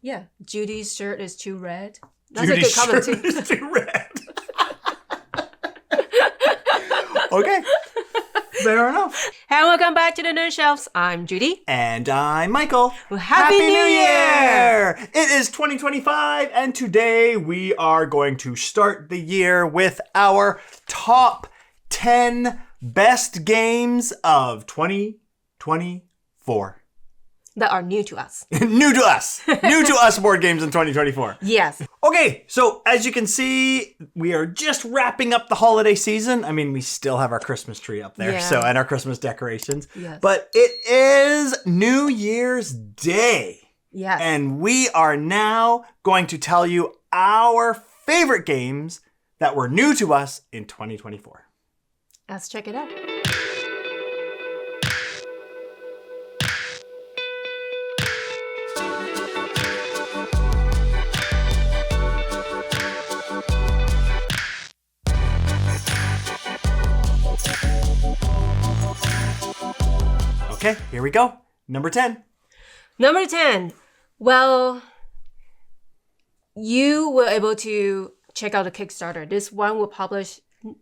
Yeah. Judie's shirt is too red. That's a good comment too. Is too red. Okay. Fair enough. Hey, welcome back to the Nerd Shelves. I'm Judy. And I'm Michael. Well, Happy New Year! It is 2025, and today we are going to start the year with our top 10 best games of 2024. That are new to us. New to us. New to us board games in 2024. Yes. Okay, so as you can see, we are just wrapping up the holiday season. I mean, we still have our Christmas tree up there, Yeah. and our Christmas decorations. Yes. But it is New Year's Day. Yes. And we are now going to tell you our favorite games that were new to us in 2024. Let's check it out. Okay, here we go. Number 10. Number 10. Well, you were able to check out the Kickstarter. This one will publish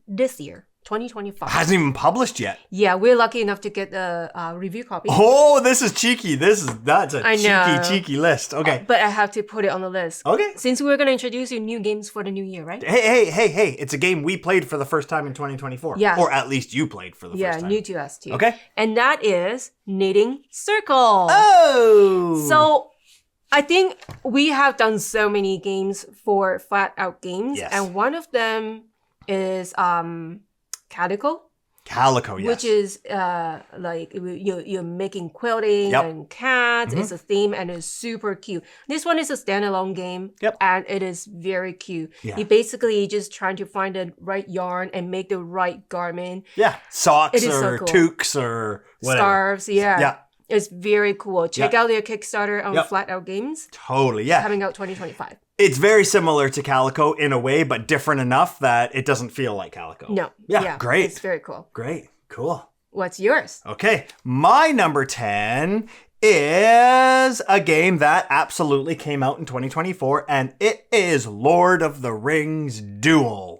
this year, 2025. Hasn't even published yet. Yeah, we're lucky enough to get a review copy. Oh, this is cheeky. That's a I know. cheeky list. Okay. But I have to put it on the list. Okay. Since we're going to introduce you new games for the new year, right? Hey. It's a game we played for the first time in 2024. Yeah. Or at least you played for the Yeah, first time. new to us too. Okay. And that is Knitting Circle. Oh! So I think we have done so many games for Flat Out Games. Yes. And one of them is Calico. Calico, yes. Which is like you're making quilting Yep. and cats. It's a theme and it's super cute. This one is a standalone game. Yep. And it is very cute. Yeah. You basically just trying to find the right yarn and make the right garment. Yeah. Socks It is so or cool. toques or whatever. Scarves, yeah. Yeah. It's very cool. Check out their Kickstarter on Yep. Flat Out Games. Totally, yeah. Coming out 2025. It's very similar to Calico in a way, but different enough that it doesn't feel like Calico. No. Yeah, great. It's very cool. Great. Cool. What's yours? Okay. My number 10 is a game that absolutely came out in 2024, and it is Lord of the Rings Duel.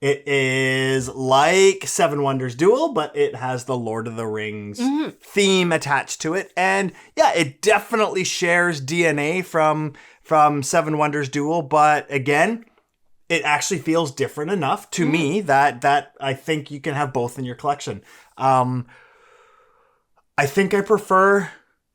It is like Seven Wonders Duel, but it has the Lord of the Rings theme attached to it. And yeah, it definitely shares DNA from Seven Wonders Duel, but again, it actually feels different enough to me that I think you can have both in your collection. I think I prefer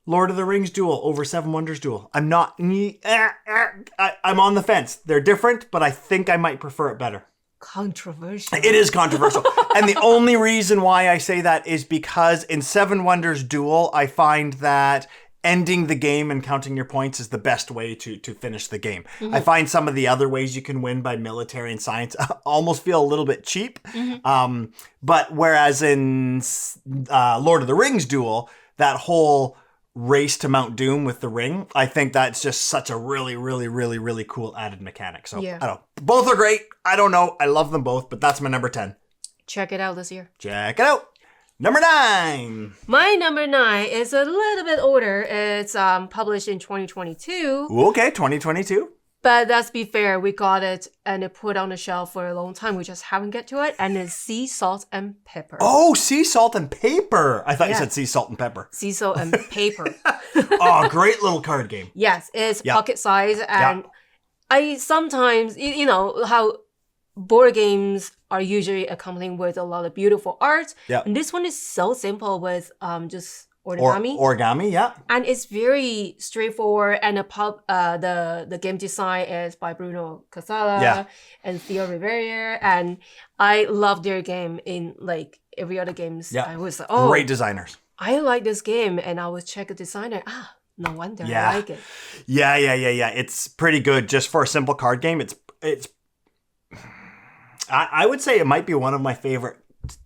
Lord of the Rings Duel over Seven Wonders Duel. I'm not... I'm on the fence. They're different, but I think I might prefer it better. Controversial. It is controversial. And the only reason why I say that is because in Seven Wonders Duel, I find that ending the game and counting your points is the best way to finish the game. I find some of the other ways you can win by military and science almost feel a little bit cheap. But whereas in Lord of the Rings Duel, that whole race to Mount Doom with the ring, I think that's just such a really, really, really, really cool added mechanic. So Yeah. I don't know. Both are great. I don't know. I love them both, but that's my number 10. Check it out this year. Check it out. Number 9. My number 9 is a little bit older. It's published in 2022. Okay, 2022. But let's be fair, we got it and it put on the shelf for a long time. We just haven't get to it. And it's Sea Salt and Pepper. Oh, sea salt and paper. I thought you Yeah. said sea salt and pepper. Sea Salt and Paper. Oh, great little card game. Yes, it's Yeah. pocket size. And I sometimes, you know, how board games are usually accompanied with a lot of beautiful art. Yeah. And this one is so simple with just origami. Origami, yeah. And it's very straightforward. And the game design is by Bruno Casala Yeah. and Theo Rivera. And I love their game in like every other games. Yeah. I was like, oh, Great designers. I like this game. And I was check the designer. No wonder Yeah. I like it. Yeah. It's pretty good just for a simple card game. It's I would say it might be one of my favorite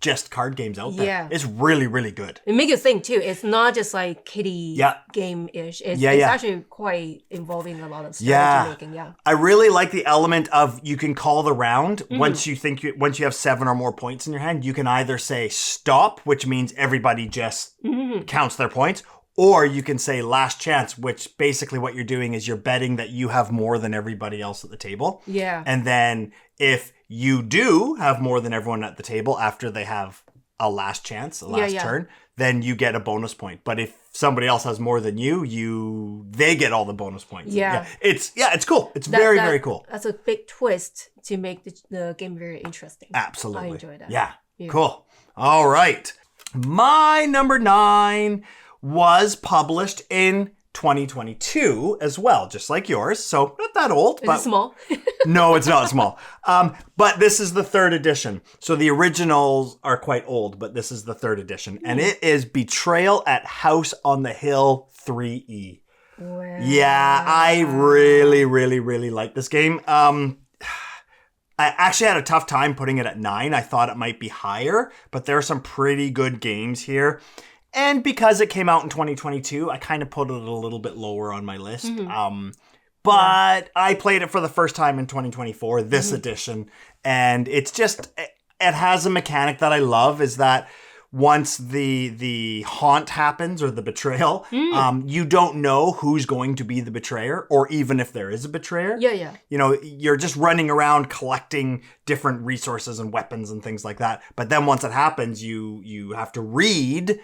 just card games out there. Yeah. It's really, really good. It makes you think too. It's not just like kiddie Yeah. game-ish. It's Yeah. actually quite involving a lot of strategy Yeah. making. Yeah. I really like the element of you can call the round once you have 7 or more points in your hand. You can either say stop, which means everybody just counts their points, Or you can say last chance, which basically what you're doing is you're betting that you have more than everybody else at the table. Yeah. And then if you do have more than everyone at the table after they have a last chance, a last turn, then you get a bonus point. But if somebody else has more than they get all the bonus points. Yeah. It's cool. It's very cool. That's a big twist to make the game very interesting. Absolutely. I enjoy that. Yeah. Cool. All right. My number 9 was published in 2022 as well, just like yours. So not that old. Is it small? No, it's not small. But this is the 3rd edition. So the originals are quite old, but this is the 3rd edition. And it is Betrayal at House on the Hill 3E. Wow. Yeah, I really like this game. I actually had a tough time putting it at 9. I thought it might be higher, but there are some pretty good games here. And because it came out in 2022, I kind of put it a little bit lower on my list. But I played it for the first time in 2024, this edition. And it's just, it has a mechanic that I love, is that once the haunt happens or the betrayal, you don't know who's going to be the betrayer, or even if there is a betrayer. Yeah. You know, you're just running around collecting different resources and weapons and things like that. But then once it happens, you have to read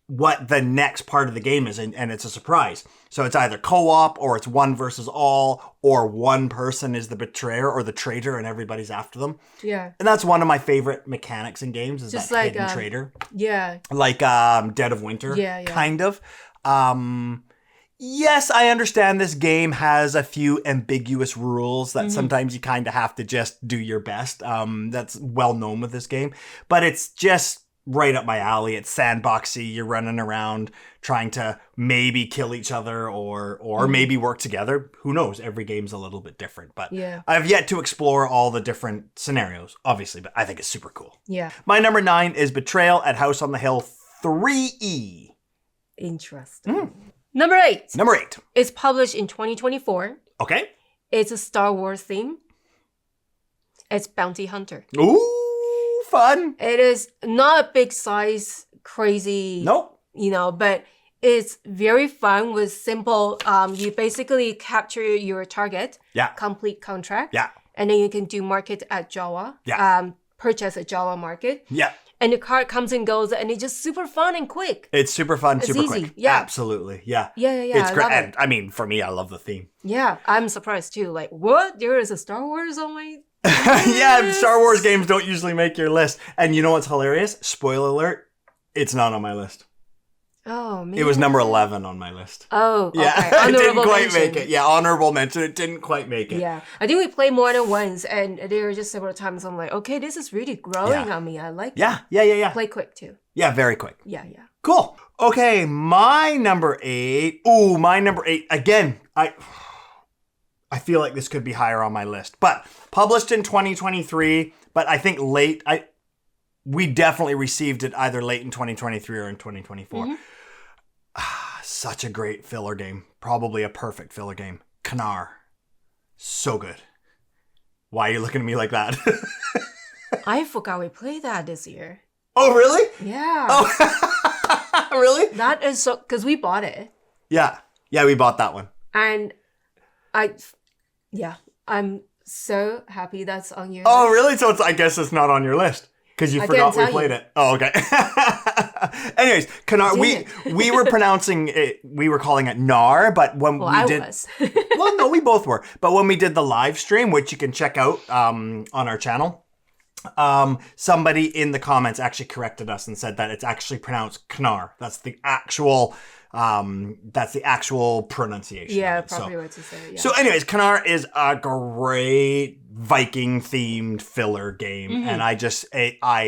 what the next part of the game is, and it's a surprise. So it's either co-op, or it's one versus all, or one person is the betrayer or the traitor and everybody's after them. Yeah. And that's one of my favorite mechanics in games, is Just that like, hidden traitor. Yeah. Like Dead of Winter, Yeah. kind of. Yes, I understand this game has a few ambiguous rules that sometimes you kind of have to just do your best. That's well known with this game. But it's just right up my alley. It's sandboxy. You're running around trying to maybe kill each other or maybe work together. Who knows? Every game's a little bit different. But I've yet to explore all the different scenarios, obviously, but I think it's super cool. Yeah. My number 9 is Betrayal at House on the Hill 3E. Interesting. Number 8. Number 8. It's published in 2024. Okay. It's a Star Wars theme. It's Bounty Hunter. Ooh, fun. It is not a big size, crazy, Nope. But it's very fun with simple, you basically capture your target, complete contract, and then you can do market at Jawa, purchase at Jawa market. Yeah. And the card comes and goes, and it's just super fun and quick. It's super fun, super easy. quick. Yeah. Absolutely. Yeah. Yeah. It's great. I love And it. I mean, for me, I love the theme. Yeah, I'm surprised too. Like, what? There is a Star Wars on my Yeah, Star Wars games don't usually make your list. And you know what's hilarious? Spoiler alert, it's not on my list. Oh, man. It was number 11 on my list. Oh, okay. Yeah, it didn't quite mention. make it. Yeah, honorable mention. It didn't quite make it. Yeah, I think we played more than once, and there were just several times I'm like, okay, this is really growing on me. I like it. Yeah. Play quick too. Yeah, very quick. Yeah. Cool. Okay, my number 8. Ooh, my number 8. Again, I feel like this could be higher on my list. But published in 2023, but I think late. We definitely received it either late in 2023 or in 2024. Such a great filler game. Probably a perfect filler game. Knar. So good. Why are you looking at me like that? I forgot we played that this year. Oh, really? Yeah. Oh, really? That is so, because we bought it. Yeah, we bought that one. And I'm so happy that's on your Oh, list. really? So I guess it's not on your list because you forgot we played it. Oh, okay. Anyways, Knar, we were pronouncing it, we were calling it Nar, but when we did... was. Well, no, we both were. But when we did the live stream, which you can check out on our channel, somebody in the comments actually corrected us and said that it's actually pronounced Knar. That's the actual pronunciation. Yeah, of it. probably what to say. Yeah. So anyways, Knar is a great Viking themed filler game, and I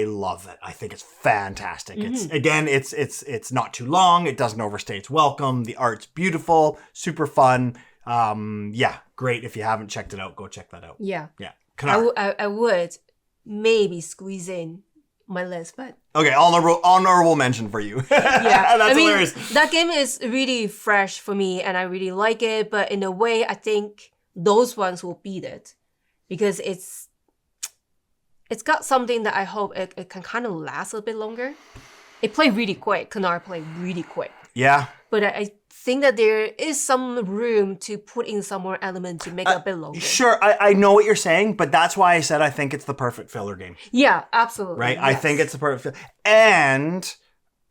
love it. I think it's fantastic. It's not too long. It doesn't overstay its welcome. The art's beautiful, super fun. Great. If you haven't checked it out, go check that out. Yeah. Knar. I would maybe squeeze in my list, but Okay, honorable mention for you. yeah, That's hilarious. That game is really fresh for me, and I really like it. But in a way, I think those ones will beat it because it's got something that I hope it can kind of last a bit longer. It played really quick. Knar played really quick. Yeah. But I think that there is some room to put in some more element to make it a bit longer. Sure, I know what you're saying, but that's why I said I think it's the perfect filler game. Yeah, absolutely. Right? Yes. I think it's the perfect filler. And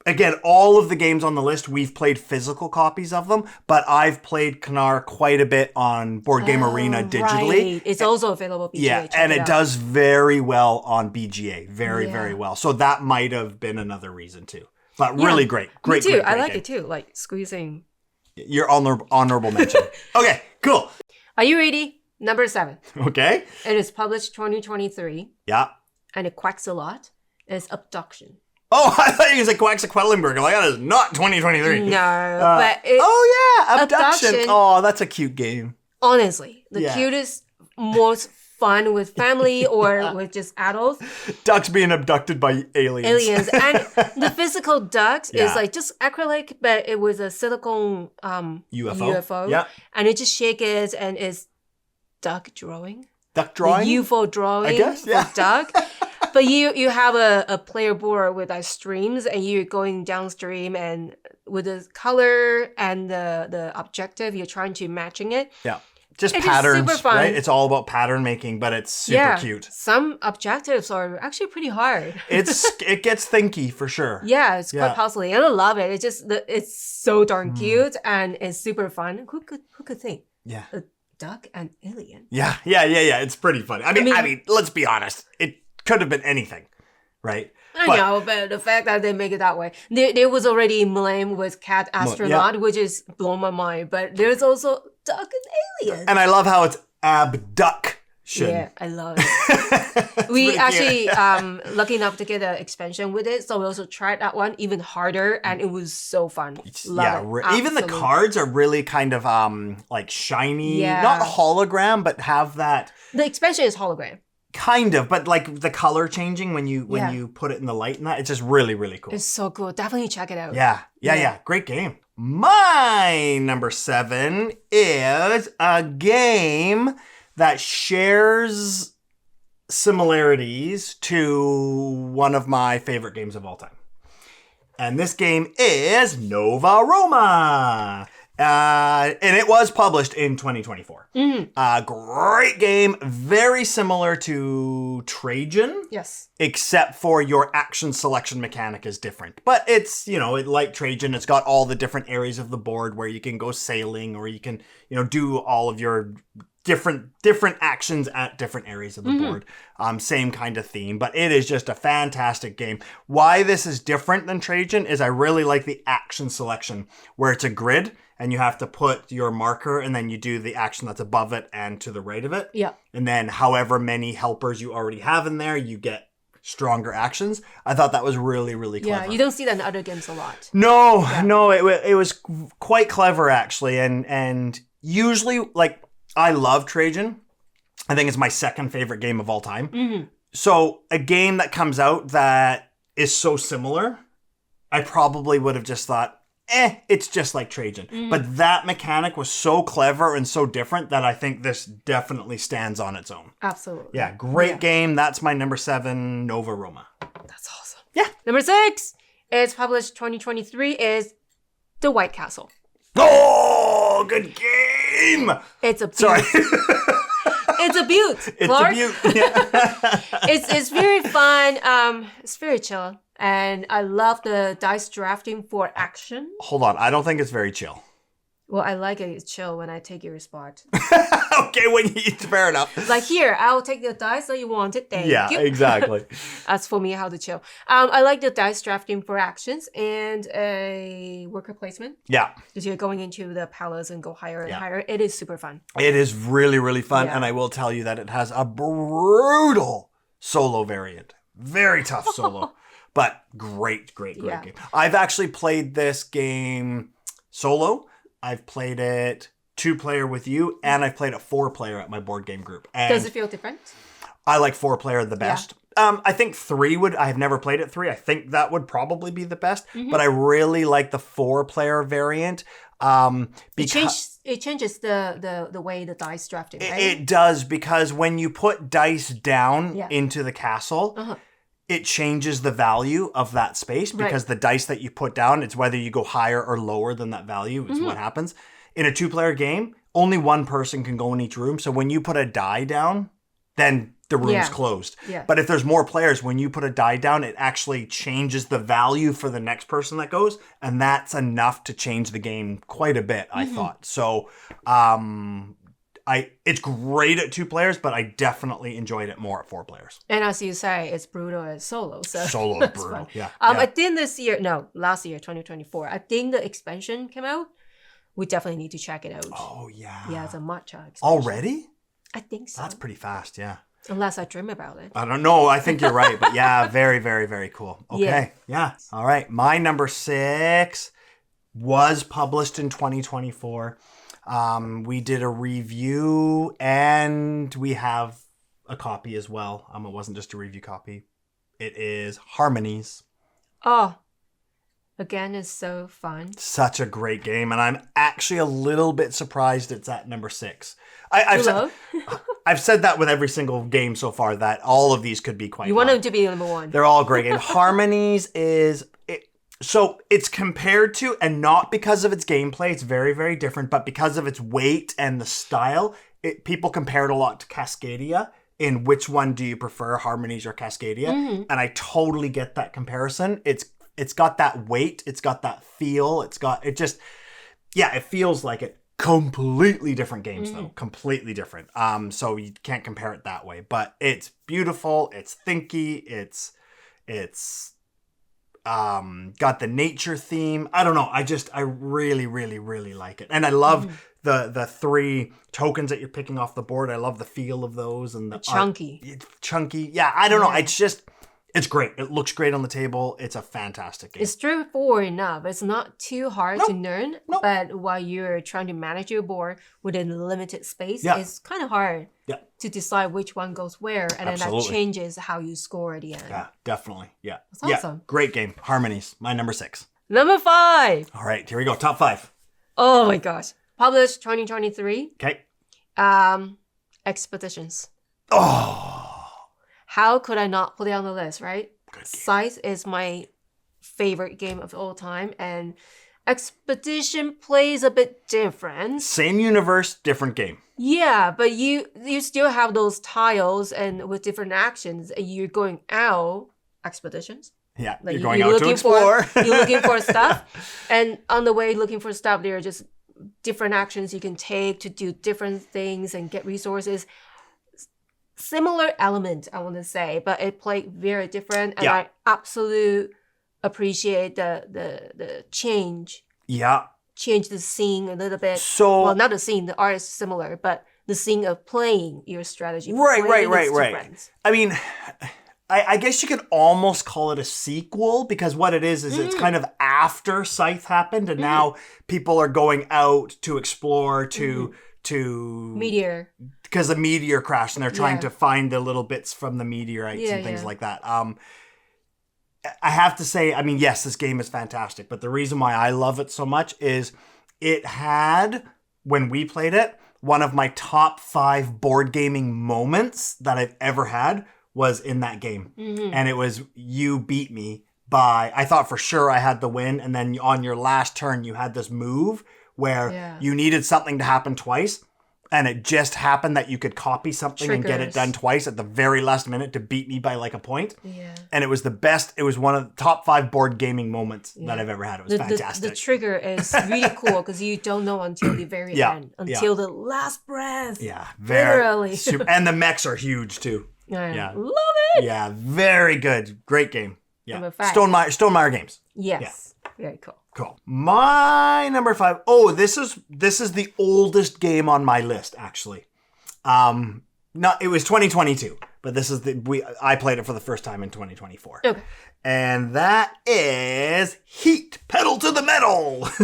again, all of the games on the list, we've played physical copies of them, but I've played Kanar quite a bit on Board Game Arena digitally. Right. It's also available BGA. Yeah, and it does very well on BGA. Very well. So that might have been another reason too. But really great. Great, me too. great I like game. it too. Like squeezing. Your honorable mention. Okay, cool. Are you ready? Number 7. Okay. It is published 2023. Yeah. And it quacks a lot. It's Abduction. Oh, I thought you said Quacksa-Quellenberg. I'm like, that is not 2023. No, but it, oh yeah, Abduction. Oh, that's a cute game. Honestly, the cutest, most fun with family or with just adults. Ducks being abducted by aliens. And the physical ducks is like just acrylic, but it was a silicone UFO. Yeah. And it just shakes it and it's duck drawing. Duck drawing? The UFO drawing. I guess, yeah. For duck. But you have a player board with streams and you're going downstream and with the color and the objective, you're trying to matching it. Yeah. Just patterns, super fun. Right? It's all about pattern making, but it's super cute. Some objectives are actually pretty hard. It gets thinky for sure. Yeah, it's quite puzzly. And I love it. It's so darn cute and it's super fun. Who could think? Yeah. A duck and alien. Yeah. It's pretty funny. I mean, let's be honest. It could have been anything, right? I know, but the fact that they make it that way. There was already Millennium with Cat Astronaut, which is blown my mind. But there's also duck and alien. And I love how it's abduction. Yeah, I love it. We actually lucky enough to get an expansion with it, so we also tried that one even harder, and it was so fun. Love it. Even the cards are really kind of like shiny, not hologram, but have that. The expansion is hologram. Kind of, but like the color changing when you put it in the light and that, it's just really, really cool. It's so cool. Definitely check it out. Yeah. Great game. My number 7 is a game that shares similarities to one of my favorite games of all time. And this game is Nova Roma. And it was published in 2024. Great game, very similar to Trajan. Yes. Except for your action selection mechanic is different. But it's, like Trajan, it's got all the different areas of the board where you can go sailing or you can, do all of your different actions at different areas of the board. Same kind of theme, but it is just a fantastic game. Why this is different than Trajan is I really like the action selection where it's a grid and you have to put your marker and then you do the action that's above it and to the right of it. Yeah. And then however many helpers you already have in there, you get stronger actions. I thought that was really, really clever. Yeah, you don't see that in other games a lot. No, it was quite clever actually. And usually, like, I love Trajan. I think it's my second favorite game of all time. So a game that comes out that is so similar, I probably would have just thought, it's just like Trajan. But that mechanic was so clever and so different that I think this definitely stands on its own. Absolutely. Yeah, great game. That's my number 7, Nova Roma. That's awesome. Yeah. Number 6 is published 2023 is The White Castle. Oh, good game. It's a beaut. Sorry. It's a beaut, Clark. It's a beaut. Yeah. It's very fun. It's very chill. And I love the dice drafting for action. Hold on. I don't think it's very chill. Well, I like it chill when I take your spot. Okay, fair enough. Like here, I'll take the dice that you wanted. Thank you. Yeah, exactly. That's for me how to chill. I like the dice drafting for actions and a worker placement. Yeah. Because you're going into the palace and go higher and higher. It is super fun. It is really, really fun. And I will tell you that it has a brutal solo variant. Very tough solo. But great game. I've actually played this game solo. I've played it 2-player with you, and I've played it 4-player at my board game group. And does it feel different? I like 4-player the best. I think 3 I have never played it 3. I think that would probably be the best. But I really like the 4-player variant. Because it changes the way the dice drafting, right? It does, because when you put dice down into the castle, it changes the value of that space because the dice that you put down, it's whether you go higher or lower than that value is what happens. In a 2-player game, only one person can go in each room. So when you put a die down, then the room's closed. Yeah. But if there's more players, when you put a die down, it actually changes the value for the next person that goes. And that's enough to change the game quite a bit, I thought. So it's great at 2 players, but I definitely enjoyed it more at 4 players. And as you say, it's brutal as solo. So solo is brutal, fun. Yeah. I think last year, 2024, I think the expansion came out. We definitely need to check it out. Oh, yeah. Yeah, it's a matcha expansion. Already? I think so. That's pretty fast, yeah. Unless I dream about it. I don't know. I think you're right. But yeah, very, very, very cool. Okay. Yeah. All right. My number 6 was published in 2024. We did a review and we have a copy as well. It wasn't just a review copy. It is Harmonies. Oh, again, it's so fun. Such a great game. And I'm actually a little bit surprised it's at number 6. I've said that with every single game so far, that all of these could be quite You want them to be number 1. They're all great games. Harmonies so it's compared to, and not because of its gameplay, it's very, very different, but because of its weight and the style, people compare it a lot to Cascadia. In which one do you prefer, Harmonies or Cascadia? And I totally get that comparison. It's got that weight, it's got that feel, it feels like it. Completely different games though. Completely different. So you can't compare it that way. But it's beautiful, it's thinky, it's got the nature theme. I don't know. I really, really, really like it. And I love the 3 tokens that you're picking off the board. I love the feel of those and the chunky. It's chunky. Yeah, I don't know. It's great. It looks great on the table. It's a fantastic game. It's straightforward enough. It's not too hard to learn, but while you're trying to manage your board within a limited space, it's kind of hard to decide which one goes where, and then that changes how you score at the end. Yeah, definitely. Yeah. That's awesome. Great game. Harmonies. My number 6. Number 5. All right, here we go. Top 5. Oh my gosh. Published 2023. Okay. Expeditions. Oh. How could I not put it on the list, right? Good game. Scythe is my favorite game of all time, and Expedition plays a bit different. Same universe, different game. Yeah, but you still have those tiles and with different actions, and you're going out expeditions. Yeah, like you're going out to explore. You're looking for stuff, and on the way looking for stuff, there are just different actions you can take to do different things and get resources. Similar element, I want to say, but it played very different, and I absolutely appreciate the change. Yeah. Change the scene a little bit. So, well, not the scene, the art is similar, but the scene of playing your strategy. Right. I mean, I guess you could almost call it a sequel, because what it is it's kind of after Scythe happened, and now people are going out to explore to meteor, because the meteor crashed and they're trying to find the little bits from the meteorites and things like that. I have to say, I mean, yes, this game is fantastic, but the reason why I love it so much is it had, when we played it, one of my top 5 board gaming moments that I've ever had was in that game. And it was, you beat me by, I thought for sure I had the win, and then on your last turn you had this move where you needed something to happen twice, and it just happened that you could copy something and get it done twice at the very last minute to beat me by like a point. Yeah. And it was the best. It was one of the top 5 board gaming moments that I've ever had. It was fantastic. The trigger is really cool because you don't know until the very end, until the last breath. Yeah, literally. Super, and the mechs are huge too. Yeah. Love it. Yeah, very good. Great game. Yeah. Number 5. Stonemaier Games. Yes. Yeah. Very cool. Cool. My number 5. Oh, this is the oldest game on my list, actually. It was 2022, but this is I played it for the first time in 2024. Okay. And that is Heat, Pedal to the Metal. What?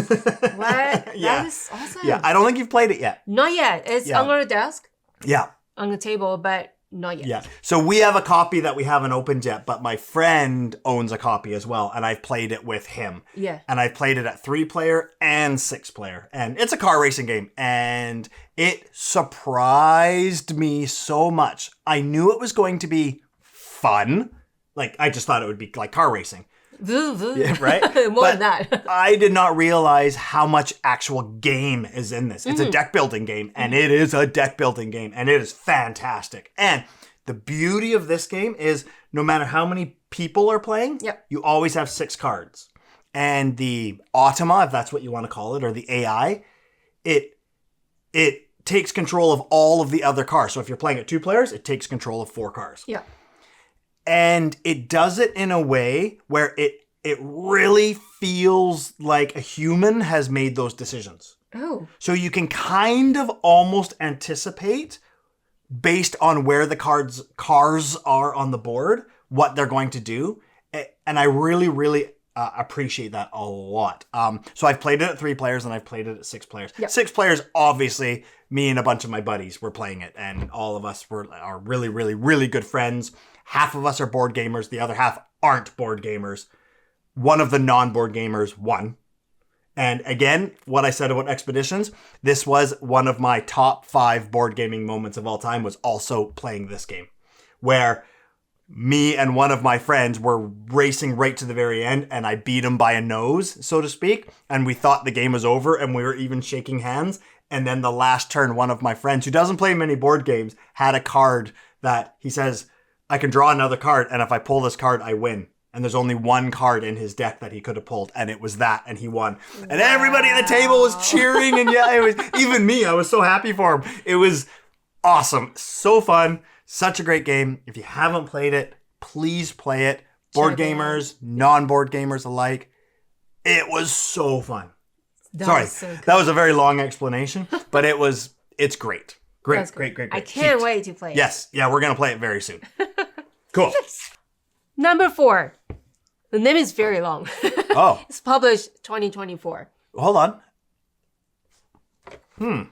That is awesome. Yeah, I don't think you've played it yet. Not yet. It's under the desk. Yeah. On the table, but not yet. Yeah. So we have a copy that we haven't opened yet, but my friend owns a copy as well, and I've played it with him. Yeah. And I've played it at 3-player and 6-player. And it's a car racing game, and it surprised me so much. I knew it was going to be fun, Like, I just thought it would be like car racing. Yeah, right? More than that. I did not realize how much actual game is in this. It's a deck building game, and it is a deck building game, and it is fantastic. And the beauty of this game is no matter how many people are playing, you always have 6 cards. And the automa, if that's what you want to call it, or the AI, it takes control of all of the other cars. So if you're playing at 2 players, it takes control of 4 cars. Yeah. And it does it in a way where it really feels like a human has made those decisions. Oh. So you can kind of almost anticipate, based on where the cars are on the board, what they're going to do. And I really, really appreciate that a lot. So I've played it at 3 players and I've played it at 6 players. Yep. 6 players, obviously, me and a bunch of my buddies were playing it, and all of us are really, really, really good friends. Half of us are board gamers. The other half aren't board gamers. One of the non-board gamers won. And again, what I said about Expeditions, this was one of my top 5 board gaming moments of all time, was also playing this game, where me and one of my friends were racing right to the very end, and I beat him by a nose, so to speak, and we thought the game was over, and we were even shaking hands. And then the last turn, one of my friends, who doesn't play many board games, had a card that he says, I can draw another card, and if I pull this card, I win. And there's only one card in his deck that he could have pulled, and it was that, and he won. And everybody at the table was cheering, and it was even me. I was so happy for him. It was awesome. So fun. Such a great game. If you haven't played it, please play it. Board gamers, non-board gamers alike. It was so fun. Sorry, that was a very long explanation, but it's great. Great. I can't wait to play it. Yes. Yeah, we're going to play it very soon. Cool. Number 4. The name is very long. Oh. It's published 2024. Hold on. I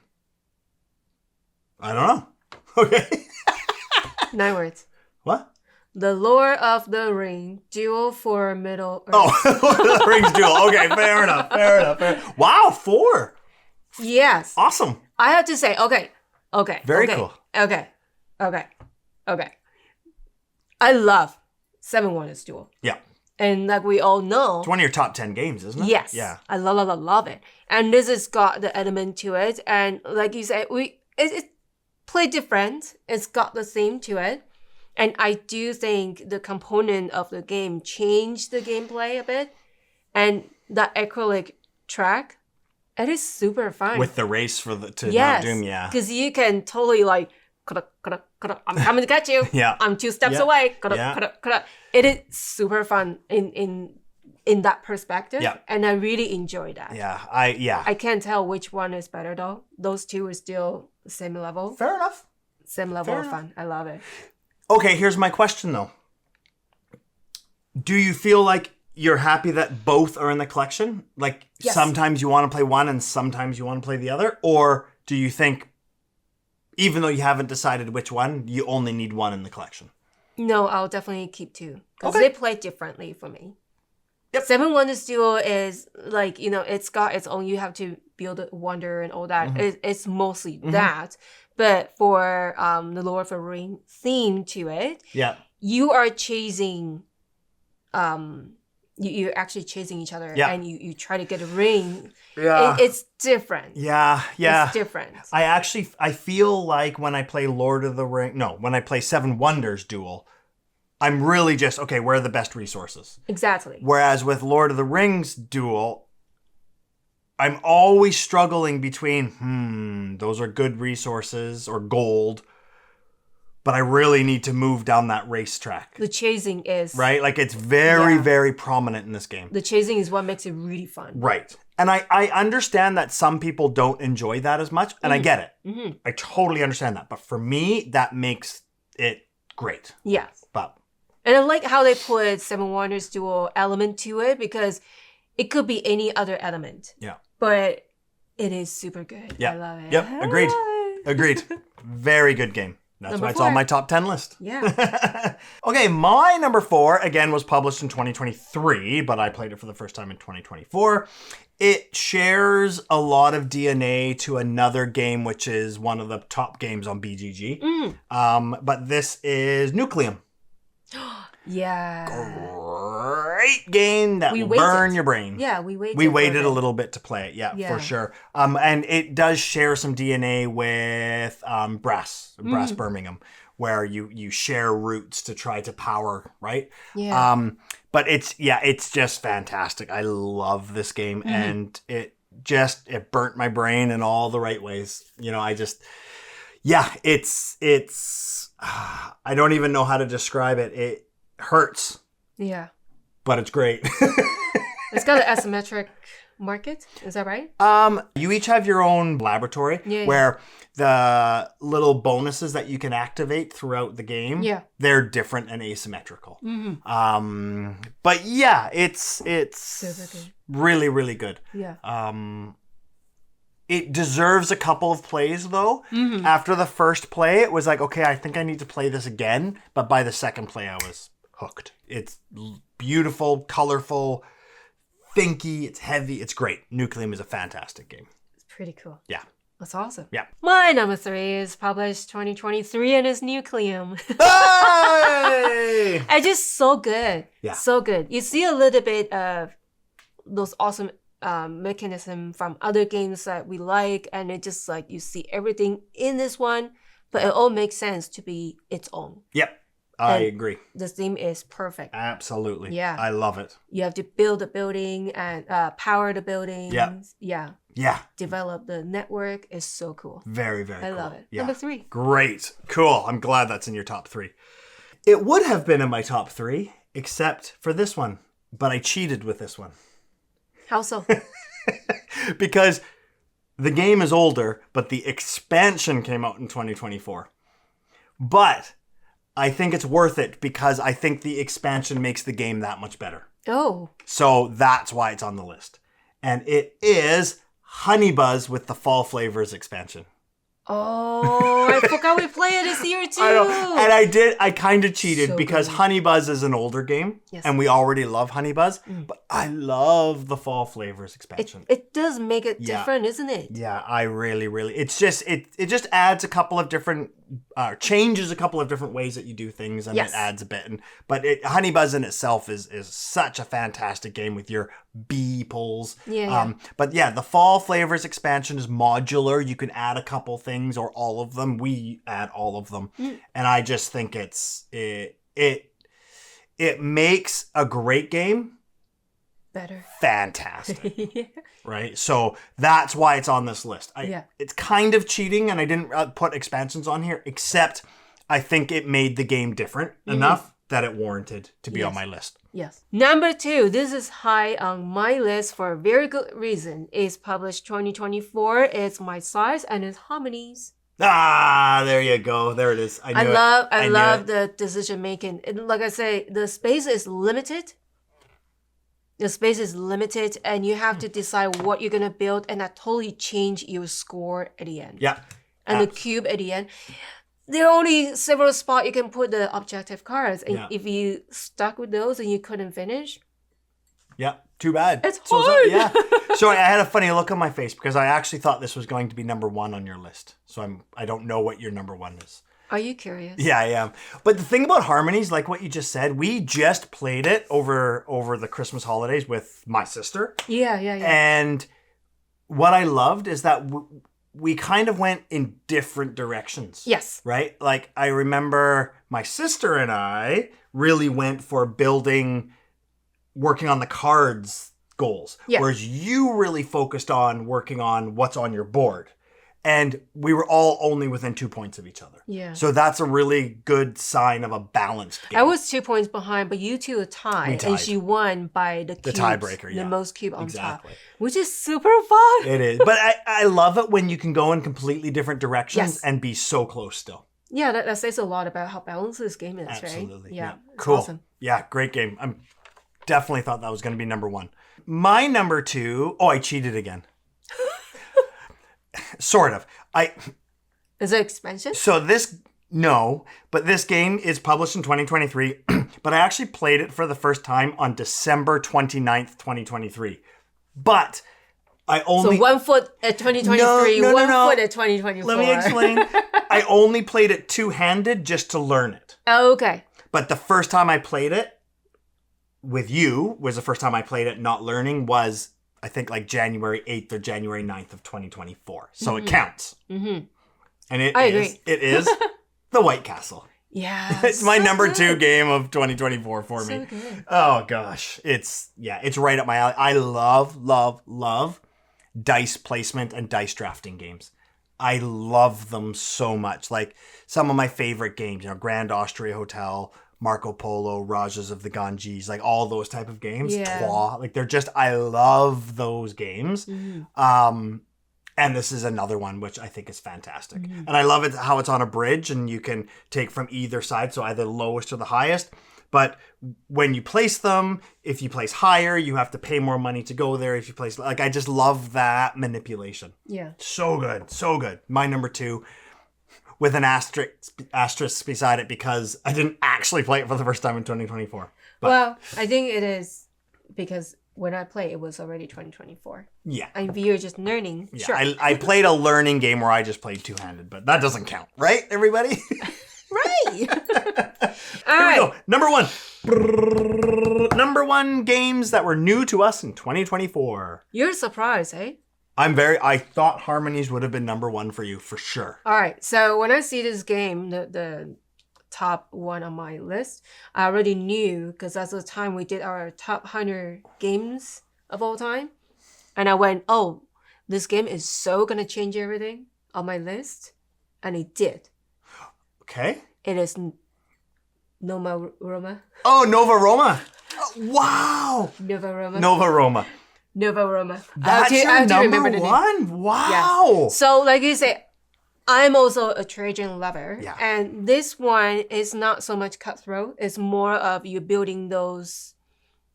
don't know. Okay. 9 words. What? The Lord of the Ring, Duel for Middle Earth. Oh, Lord of the Rings Duel. Okay, fair enough. Wow, 4. Yes. Awesome. I have to say, okay. Very cool. Okay. I love 7 Wonders Duel. Yeah. And like we all know, it's one of your top 10 games, isn't it? Yes. Yeah. I love it. And this has got the element to it. And like you said, it's played different. It's got the theme to it. And I do think the component of the game changed the gameplay a bit. And that acrylic track, it is super fun. With the race to Mount Doom, yeah. Because you can totally like, I'm coming to get you. Yeah. I'm 2 steps away. It is super fun in that perspective. Yeah. And I really enjoy that. Yeah. I can't tell which one is better though. Those 2 are still the same level. Fair enough. Same level of fun. I love it. Okay, here's my question though. Do you feel like you're happy that both are in the collection? Like sometimes you want to play one and sometimes you want to play the other? Or do you think, even though you haven't decided which one, you only need one in the collection? No, I'll definitely keep 2. Because they play differently for me. Yep. 7 Wonders Duel is like, it's got its own, you have to build a wonder and all that. Mm-hmm. It's mostly that. But for the Lord of the Ring theme to it, you are chasing, you're actually chasing each other and you try to get a ring. Yeah. It's different. Yeah. It's different. I feel like when I play when I play 7 Wonders Duel, I'm really just, okay, where are the best resources? Exactly. Whereas with Lord of the Rings Duel, I'm always struggling between, those are good resources or gold, but I really need to move down that racetrack. The chasing is... Right? Like it's very, very prominent in this game. The chasing is what makes it really fun. Right. And I understand that some people don't enjoy that as much, and I get it. Mm-hmm. I totally understand that. But for me, that makes it great. Yeah. But... And I like how they put 7 Wonders Duel element to it, because it could be any other element. Yeah. But it is super good. Yeah. I love it. Yep. Agreed. Very good game. That's why it's on my top 10 list. Yeah. Okay, my number 4, again, was published in 2023, but I played it for the first time in 2024. It shares a lot of DNA to another game, which is one of the top games on BGG. But this is Nucleum. Yeah. Great game that will burn your brain. Yeah, we waited. We waited a little bit to play it. Yeah, for sure. And it does share some DNA with Brass Birmingham, where you share routes to try to power, right? Yeah. But it's just fantastic. I love this game, and it burnt my brain in all the right ways. You know, it's I don't even know how to describe it. It hurts. Yeah. But it's great. It's got an asymmetric market. Is that right? You each have your own laboratory where the little bonuses that you can activate throughout the game, they're different and asymmetrical. But yeah, it's really, really good. Yeah. It deserves a couple of plays, though. After the first play, it was like, okay, I think I need to play this again. But by the second play, I was hooked. It's beautiful, colorful, thinky, it's heavy, it's great. Nucleum is a fantastic game. It's pretty cool. Yeah. That's awesome. Yeah. My number 3 is published 2023 and is Nucleum. Hey! It's just so good. Yeah. So good. You see a little bit of those awesome mechanism from other games that we like, and it just like you see everything in this one, but it all makes sense to be its own. Yep. I agree. The theme is perfect. Absolutely. Yeah. I love it. You have to build a building and power the buildings. Yeah. Develop the network. Is so cool. Very, very cool. I love it. Yeah. Number 3. Great. Cool. I'm glad that's in your top 3. It would have been in my top 3, except for this one. But I cheated with this one. How so? Because the game is older, but the expansion came out in 2024. But I think it's worth it because I think the expansion makes the game that much better. Oh. So that's why it's on the list. And it is Honey Buzz with the Fall Flavors expansion. Oh, I forgot we played it this year too. I know. And I kind of cheated because Honey Buzz is an older game. Yes. And we already love Honey Buzz. But I love the Fall Flavors expansion. It does make it different, isn't it? Yeah, I really, really. It's just, it just adds a couple of different, changes a couple of different ways that you do things. And it adds a bit. But Honey Buzz in itself is such a fantastic game with your bee pulls. But yeah, the Fall Flavors expansion is modular. You can add a couple things or all of them. We add all of them. And I just think it makes a great game better. Fantastic. Right? So that's why it's on this list. It's kind of cheating and I didn't put expansions on here, except I think it made the game different enough that it warranted to be on my list. Yes. Number 2, this is high on my list for a very good reason. It's published 2024. It's my size and it's Harmonies. Ah, there you go. There it is. I love the decision making. And like I say, the space is limited. The space is limited and you have to decide what you're going to build and that totally change your score at the end. Yeah. And the cube at the end. There are only several spots you can put the objective cards. And if you stuck with those and you couldn't finish. Yeah, too bad. It's hard. So I had a funny look on my face because I actually thought this was going to be number 1 on your list. So I don't know what your number 1 is. Are you curious? Yeah, I am. But the thing about Harmonies, like what you just said, we just played it over the Christmas holidays with my sister. Yeah. And what I loved is that we kind of went in different directions. Yes. Right? Like I remember my sister and I really went for working on the cards goals. Yeah. Whereas you really focused on working on what's on your board. And we were all only within 2 points of each other. Yeah. So that's a really good sign of a balanced game. I was 2 points behind, but you two are tied. And she won by the tiebreaker, the most cube on top. Which is super fun. It is. But I love it when you can go in completely different directions and be so close still. Yeah, that says a lot about how balanced this game is, right? Absolutely. Yeah. Cool. Awesome. Yeah, great game. I definitely thought that was going to be number 1. My number 2, I cheated again. Sort of. Is it expansion? So but this game is published in 2023, but I actually played it for the first time on December 29th, 2023. But I only... So 1 foot at 2023, no, 1 foot at 2024. Let me explain. I only played it two-handed just to learn it. Oh, okay. But the first time I played it with you was the first time I played it not learning was, I think, like January 8th or January 9th of 2024. So it counts. And it is the White Castle. Yeah. It's my number 2 game of 2024 for me. Good. Oh gosh. It's right up my alley. I love dice placement and dice drafting games. I love them so much. Like some of my favorite games, Grand Austria Hotel, Marco Polo, Rajas of the Ganges, like all those type of games. Yeah. Trois. Like I love those games. And this is another one which I think is fantastic. And I love it how it's on a bridge and you can take from either side, so either the lowest or the highest. But when you place them, if you place higher, you have to pay more money to go there. If you place, I just love that manipulation. Yeah. So good. So good. My number 2 with an asterisk beside it because I didn't actually play it for the first time in 2024. But, well, I think it is because when I played, it was already 2024. Yeah. And if you're just learning, yeah. sure. I played a learning game where I just played two-handed, but that doesn't count. Right, everybody? Right. All Here right. we go. Number 1. Number 1 games that were new to us in 2024. You're surprised, eh? I thought Harmonies would have been number 1 for you, for sure. All right. So when I see this game, the top one on my list, I already knew because that's the time we did our top 100 games of all time. And I went, oh, this game is so going to change everything on my list. And it did. Okay. It is Nova Roma. Oh, Nova Roma. Oh, wow. Nova Roma. Nova Roma. Nova Roma. That's your number 1? Wow. Yeah. So like you say, I'm also a Trajan lover. Yeah. And this one is not so much cutthroat. It's more of you building those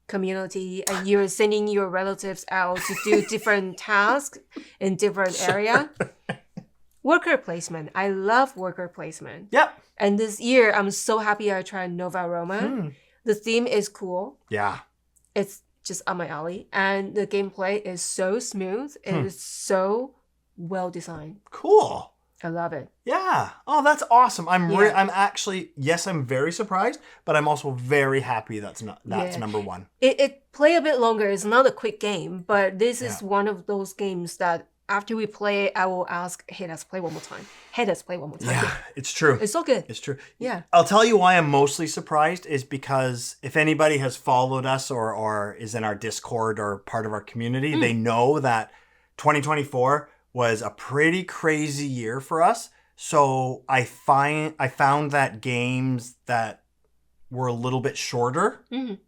community and you're sending your relatives out to do different tasks in different area. Worker placement. I love worker placement. Yep. And this year, I'm so happy I tried Nova Roma. The theme is cool. Yeah. It's just on my alley. And the gameplay is so smooth. It is so well designed. Cool. I love it. Yeah. Oh, that's awesome. I'm actually, yes, I'm very surprised, but I'm also very happy that's number 1. It play a bit longer. It's not a quick game, but this is one of those games that after we play, I will ask, hey, let's play one more time. Hey, let's play one more time. Yeah, it's true. It's so good. It's true. Yeah. I'll tell you why I'm mostly surprised is because if anybody has followed us or is in our Discord or part of our community, they know that 2024 was a pretty crazy year for us. So I found that games that were a little bit shorter, we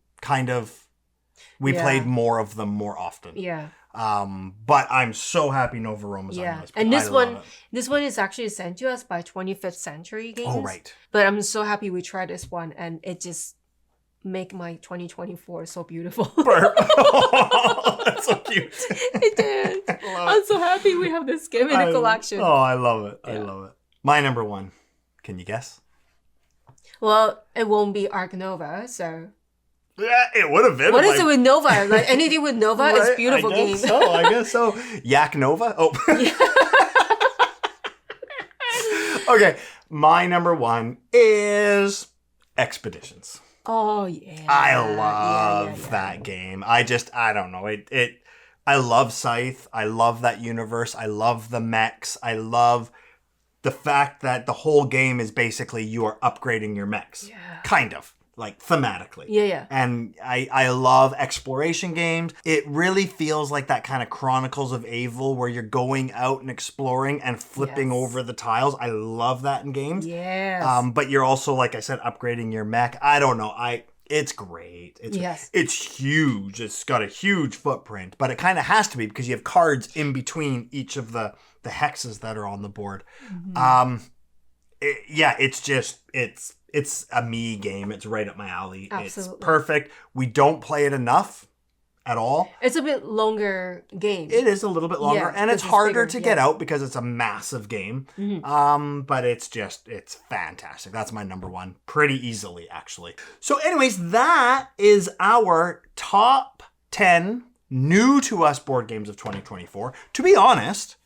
played more of them more often. Yeah. But I'm so happy Nova Roma's on this. And this one is actually sent to us by 25th Century Games. Oh, right. But I'm so happy we tried this one, and it just make my 2024 so beautiful. Oh, that's so cute. It did. I'm so happy we have this game in the collection. Oh, I love it. I love it. My number 1. Can you guess? Well, it won't be Arc Nova, so... Yeah, it would have been. What is it with Nova? Like anything with Nova is beautiful game. I guess so. Yak Nova? Oh. Okay, my number 1 is Expeditions. Oh, yeah. I love that game. I don't know. I love Scythe. I love that universe. I love the mechs. I love the fact that the whole game is basically you are upgrading your mechs. Yeah. Kind of. Like thematically. Yeah. And I love exploration games. It really feels like that kind of Chronicles of Evil where you're going out and exploring and flipping over the tiles. I love that in games. Yes. But you're also, like I said, upgrading your mech. I don't know. It's great. It's huge. It's got a huge footprint, but it kind of has to be because you have cards in between each of the hexes that are on the board. It's a me game. It's right up my alley. Absolutely. It's perfect. We don't play it enough at all. It's a bit longer game. It is a little bit longer, and it's harder to get out because it's a massive game. But it's fantastic. That's my number 1. Pretty easily, actually. So anyways, that is our top 10 new to us board games of 2024. To be honest,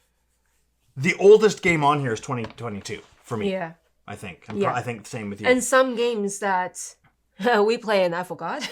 the oldest game on here is 2022 for me. Yeah. I think. I think the same with you. And some games that We play and I forgot.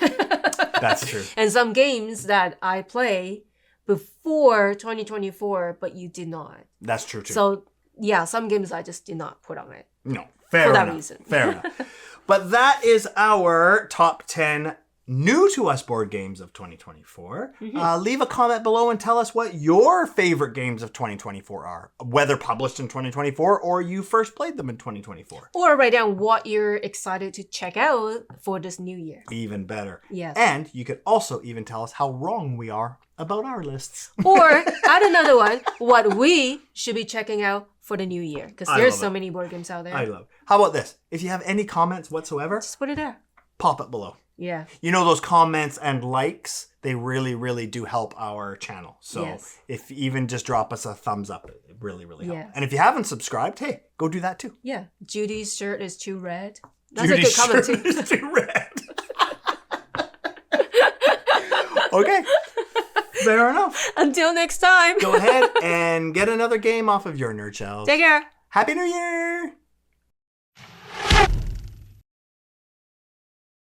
That's true. And some games that I play before 2024, but you did not. That's true too. So yeah, some games I just did not put on it. No, fair for enough. that reason. Fair enough. But that is our top 10 new to us board games of 2024. Leave a comment below and tell us what your favorite games of 2024 are, whether published in 2024 or you first played them in 2024. Or write down what you're excited to check out for this new year. Even better. Yes. And you could also even tell us how wrong we are about our lists. Or add another one, what we should be checking out for the new year. Because there's so many board games out there. I love it. How about this? If you have any comments whatsoever, just put it there. Pop it below. Yeah. You know, those comments and likes, they really, really do help our channel. So if even just drop us a thumbs up, it really, really helps. And if you haven't subscribed, hey, go do that too. Yeah. Judie's shirt is too red. That's a good comment too. Is too red. Okay. Fair enough. Until next time. Go ahead and get another game off of your nerd shelves. Take care. Happy New Year.